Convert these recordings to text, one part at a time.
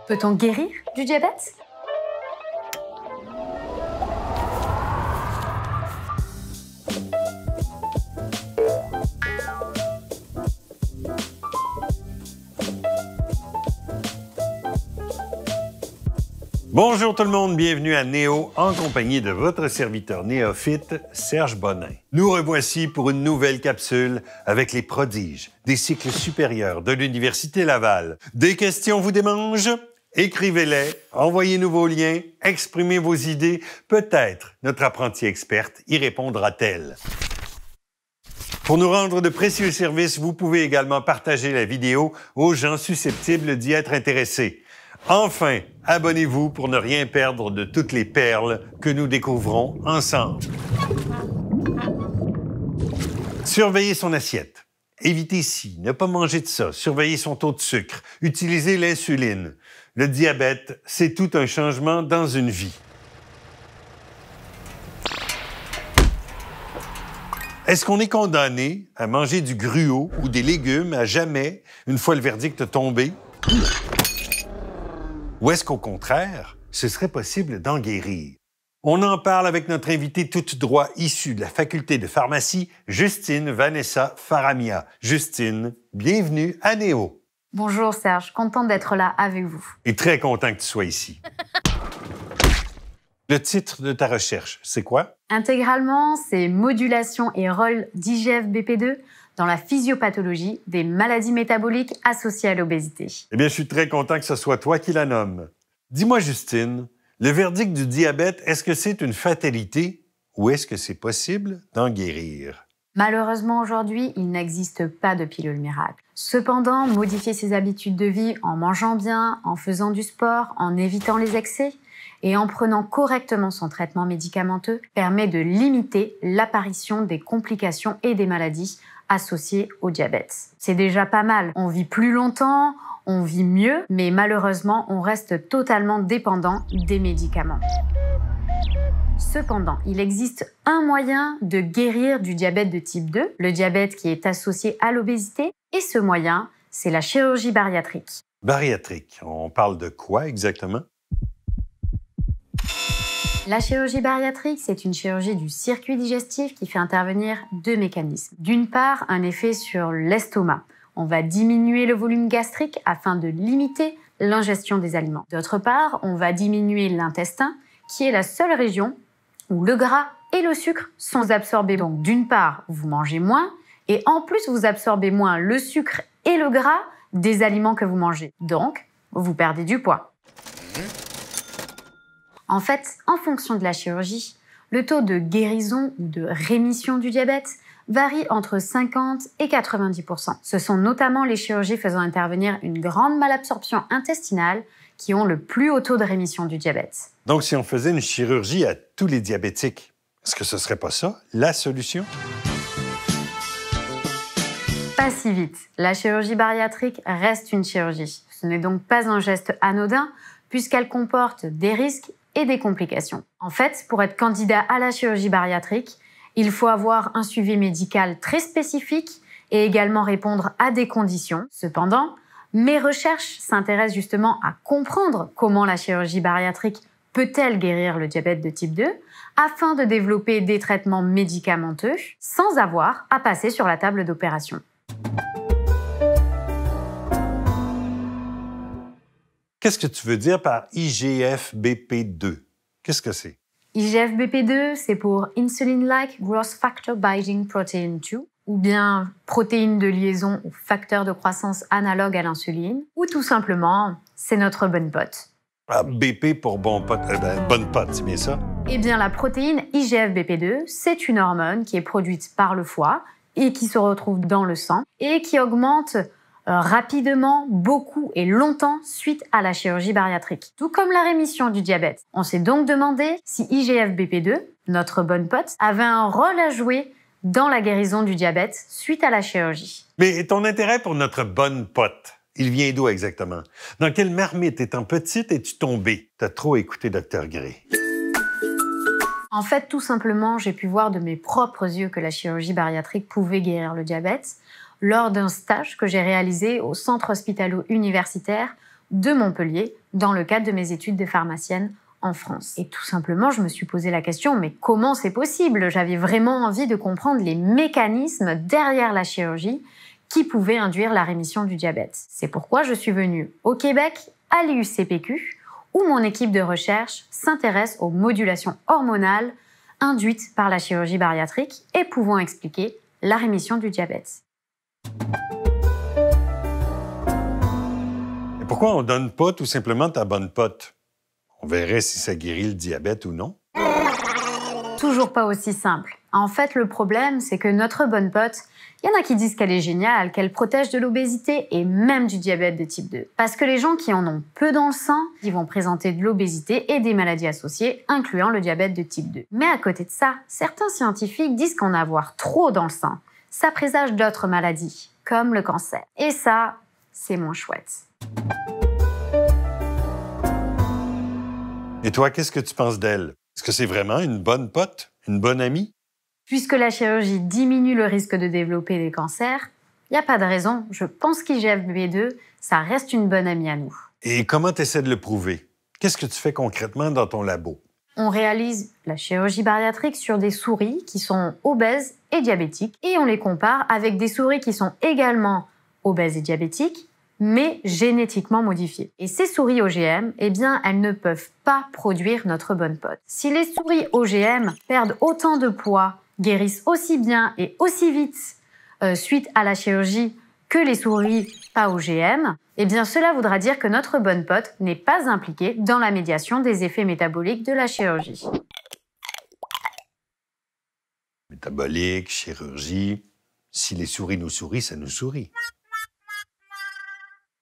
Peut-on guérir du diabète? Bonjour tout le monde, bienvenue à Néo en compagnie de votre serviteur néophyte, Serge Bonin. Nous revoici pour une nouvelle capsule avec les prodiges des cycles supérieurs de l'Université Laval. Des questions vous démangent? Écrivez-les, envoyez-nous vos liens, exprimez vos idées. Peut-être notre apprentie experte y répondra-t-elle. Pour nous rendre de précieux services, vous pouvez également partager la vidéo aux gens susceptibles d'y être intéressés. Enfin, abonnez-vous pour ne rien perdre de toutes les perles que nous découvrons ensemble. Surveillez son assiette. Évitez ci, ne pas manger de ça. Surveillez son taux de sucre. Utilisez l'insuline. Le diabète, c'est tout un changement dans une vie. Est-ce qu'on est condamné à manger du gruau ou des légumes à jamais une fois le verdict tombé? Ou est-ce qu'au contraire, ce serait possible d'en guérir? On en parle avec notre invitée toute droit issue de la faculté de pharmacie, Justine Vanessa Faramia. Justine, bienvenue à Néo. Bonjour Serge, contente d'être là avec vous. Et très content que tu sois ici. Le titre de ta recherche, c'est quoi? Intégralement, c'est modulation et rôle d'IGF-BP2 dans la physiopathologie des maladies métaboliques associées à l'obésité. Eh bien, je suis très content que ce soit toi qui la nomme. Dis-moi, Justine, le verdict du diabète, est-ce que c'est une fatalité ou est-ce que c'est possible d'en guérir? Malheureusement, aujourd'hui, il n'existe pas de pilule miracle. Cependant, modifier ses habitudes de vie en mangeant bien, en faisant du sport, en évitant les excès et en prenant correctement son traitement médicamenteux permet de limiter l'apparition des complications et des maladies associées au diabète. C'est déjà pas mal. On vit plus longtemps, on vit mieux, mais malheureusement, on reste totalement dépendant des médicaments. Cependant, il existe un moyen de guérir du diabète de type 2, le diabète qui est associé à l'obésité, et ce moyen, c'est la chirurgie bariatrique. Bariatrique, on parle de quoi exactement? La chirurgie bariatrique, c'est une chirurgie du circuit digestif qui fait intervenir deux mécanismes. D'une part, un effet sur l'estomac. On va diminuer le volume gastrique afin de limiter l'ingestion des aliments. D'autre part, on va diminuer l'intestin, qui est la seule région où le gras et le sucre sont absorbés. Donc, d'une part, vous mangez moins, et en plus, vous absorbez moins le sucre et le gras des aliments que vous mangez. Donc, vous perdez du poids. En fait, en fonction de la chirurgie, le taux de guérison ou de rémission du diabète varie entre 50 et 90%. Ce sont notamment les chirurgies faisant intervenir une grande malabsorption intestinale qui ont le plus haut taux de rémission du diabète. Donc, si on faisait une chirurgie à tous les diabétiques, est-ce que ce serait pas ça, la solution? Pas si vite. La chirurgie bariatrique reste une chirurgie. Ce n'est donc pas un geste anodin puisqu'elle comporte des risques et des complications. En fait, pour être candidat à la chirurgie bariatrique, il faut avoir un suivi médical très spécifique et également répondre à des conditions. Cependant, mes recherches s'intéressent justement à comprendre comment la chirurgie bariatrique peut-elle guérir le diabète de type 2 afin de développer des traitements médicamenteux sans avoir à passer sur la table d'opération. Qu'est-ce que tu veux dire par IGF-BP2? Qu'est-ce que c'est? IGF-BP2, c'est pour Insulin-like Growth Factor Binding Protein 2, ou bien protéine de liaison ou facteur de croissance analogue à l'insuline, ou tout simplement, c'est notre bonne pote. Ah, BP pour bon pote, bonne pote, c'est bien ça? Eh bien, la protéine IGF-BP2, c'est une hormone qui est produite par le foie et qui se retrouve dans le sang et qui augmente rapidement, beaucoup et longtemps suite à la chirurgie bariatrique. Tout comme la rémission du diabète. On s'est donc demandé si IGF-BP2, notre bonne pote, avait un rôle à jouer dans la guérison du diabète suite à la chirurgie. Mais ton intérêt pour notre bonne pote, il vient d'où exactement? Dans quelle marmite, étant petite, es-tu tombée? T'as trop écouté Dr. Gray. En fait, tout simplement, j'ai pu voir de mes propres yeux que la chirurgie bariatrique pouvait guérir le diabète lors d'un stage que j'ai réalisé au centre hospitalo-universitaire de Montpellier dans le cadre de mes études de pharmacienne en France. Et tout simplement, je me suis posé la question, mais comment c'est possible? J'avais vraiment envie de comprendre les mécanismes derrière la chirurgie qui pouvaient induire la rémission du diabète. C'est pourquoi je suis venue au Québec, à l'IUCPQ, où mon équipe de recherche s'intéresse aux modulations hormonales induites par la chirurgie bariatrique et pouvant expliquer la rémission du diabète. Et pourquoi on donne pas tout simplement ta bonne pote? On verrait si ça guérit le diabète ou non. Toujours pas aussi simple. En fait, le problème, c'est que notre bonne pote, il y en a qui disent qu'elle est géniale, qu'elle protège de l'obésité et même du diabète de type 2. Parce que les gens qui en ont peu dans le sang, ils vont présenter de l'obésité et des maladies associées, incluant le diabète de type 2. Mais à côté de ça, certains scientifiques disent qu'en avoir trop dans le sang, ça présage d'autres maladies, comme le cancer. Et ça, c'est moins chouette. Et toi, qu'est-ce que tu penses d'elle? Est-ce que c'est vraiment une bonne pote? Une bonne amie? Puisque la chirurgie diminue le risque de développer des cancers, il n'y a pas de raison. Je pense qu'IGF-BP2, ça reste une bonne amie à nous. Et comment tu essaies de le prouver? Qu'est-ce que tu fais concrètement dans ton labo? On réalise la chirurgie bariatrique sur des souris qui sont obèses et diabétiques et on les compare avec des souris qui sont également obèses et diabétiques, mais génétiquement modifiées. Et ces souris OGM, eh bien, elles ne peuvent pas produire notre bonne pote. Si les souris OGM perdent autant de poids, guérissent aussi bien et aussi vite suite à la chirurgie que les souris pas OGM, eh bien, cela voudra dire que notre bonne pote n'est pas impliquée dans la médiation des effets métaboliques de la chirurgie. Métabolique, chirurgie. Si les souris nous sourient, ça nous sourit.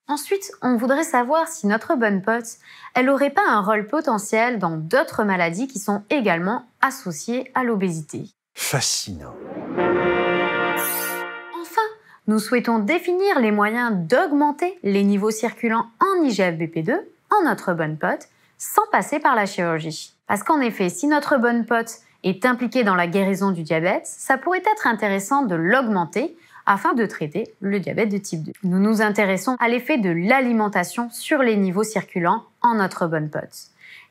Ensuite, on voudrait savoir si notre bonne pote, elle n'aurait pas un rôle potentiel dans d'autres maladies qui sont également associées à l'obésité. Fascinant. Enfin, nous souhaitons définir les moyens d'augmenter les niveaux circulants en IGF-BP2 en notre bonne pote sans passer par la chirurgie. Parce qu'en effet, si notre bonne pote est impliquée dans la guérison du diabète, ça pourrait être intéressant de l'augmenter afin de traiter le diabète de type 2. Nous nous intéressons à l'effet de l'alimentation sur les niveaux circulants en notre bonne pote,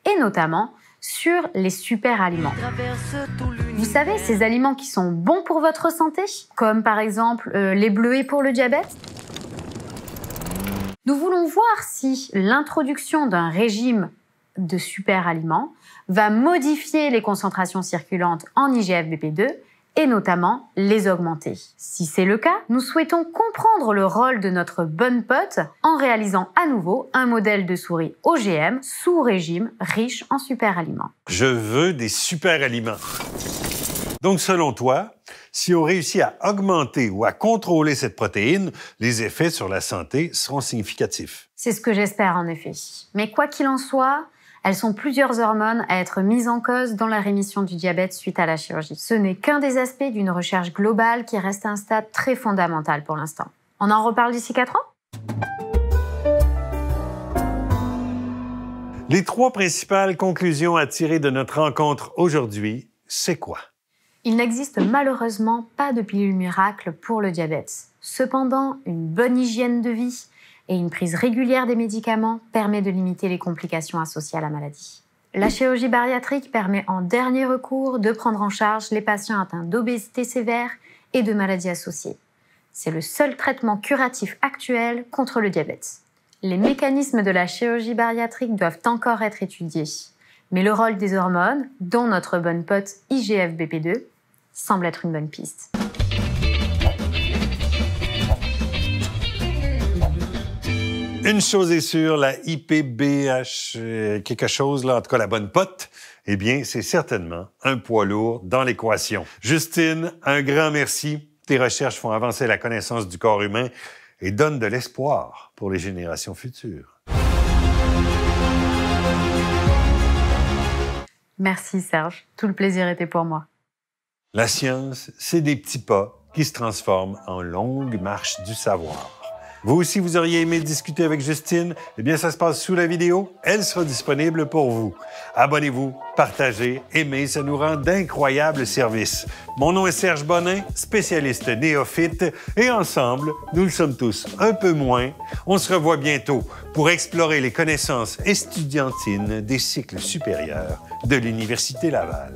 et notamment sur les super aliments. Vous savez, ces aliments qui sont bons pour votre santé, comme par exemple les bleuets pour le diabète. Nous voulons voir si l'introduction d'un régime de super aliments va modifier les concentrations circulantes en IGF-BP2 et notamment les augmenter. Si c'est le cas, nous souhaitons comprendre le rôle de notre bonne pote en réalisant à nouveau un modèle de souris OGM sous régime riche en super-aliments. Je veux des super-aliments. Donc, selon toi, si on réussit à augmenter ou à contrôler cette protéine, les effets sur la santé seront significatifs. C'est ce que j'espère en effet. Mais quoi qu'il en soit, elles sont plusieurs hormones à être mises en cause dans la rémission du diabète suite à la chirurgie. Ce n'est qu'un des aspects d'une recherche globale qui reste à un stade très fondamental pour l'instant. On en reparle d'ici 4 ans? Les 3 principales conclusions à tirer de notre rencontre aujourd'hui, c'est quoi? Il n'existe malheureusement pas de pilule miracle pour le diabète. Cependant, une bonne hygiène de vie et une prise régulière des médicaments permet de limiter les complications associées à la maladie. La chirurgie bariatrique permet en dernier recours de prendre en charge les patients atteints d'obésité sévère et de maladies associées. C'est le seul traitement curatif actuel contre le diabète. Les mécanismes de la chirurgie bariatrique doivent encore être étudiés, mais le rôle des hormones, dont notre bonne pote IGF-BP2, semble être une bonne piste. Une chose est sûre, la IPBH, quelque chose, là, en tout cas la bonne pote, eh bien, c'est certainement un poids lourd dans l'équation. Justine, un grand merci. Tes recherches font avancer la connaissance du corps humain et donnent de l'espoir pour les générations futures. Merci Serge, tout le plaisir était pour moi. La science, c'est des petits pas qui se transforment en longues marches du savoir. Vous aussi, vous auriez aimé discuter avec Justine? Eh bien, ça se passe sous la vidéo. Elle sera disponible pour vous. Abonnez-vous, partagez, aimez, ça nous rend d'incroyables services. Mon nom est Serge Bonin, spécialiste néophyte, et ensemble, nous le sommes tous un peu moins. On se revoit bientôt pour explorer les connaissances estudiantines des cycles supérieurs de l'Université Laval.